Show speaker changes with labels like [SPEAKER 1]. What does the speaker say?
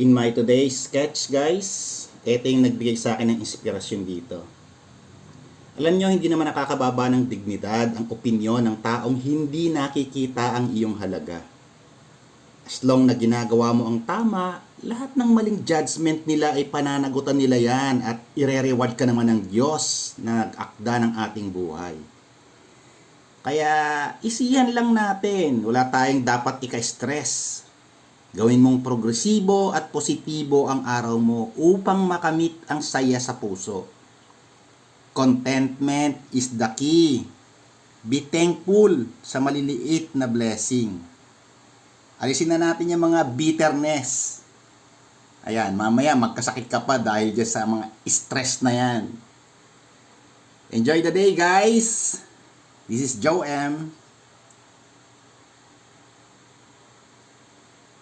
[SPEAKER 1] In my today's sketch, guys, ito yung nagbigay sa akin ng inspirasyon dito. Alam nyo, hindi naman nakakababa ng dignidad ang opinyon ng taong hindi nakikita ang iyong halaga. As long na ginagawa mo ang tama, lahat ng maling judgment nila ay pananagutan nila yan at ire-reward ka naman ng Diyos na nag-akda ng ating buhay. Kaya isiyan lang natin, wala tayong dapat ika-stress. Gawin mong progresibo at positibo ang araw mo upang makamit ang saya sa puso. Contentment is the key. Be thankful sa maliliit na blessing. Alisin na natin yung mga bitterness. Ayan, mamaya magkasakit ka pa dahil dyan sa mga stress na yan. Enjoy the day, guys! This is Joe M.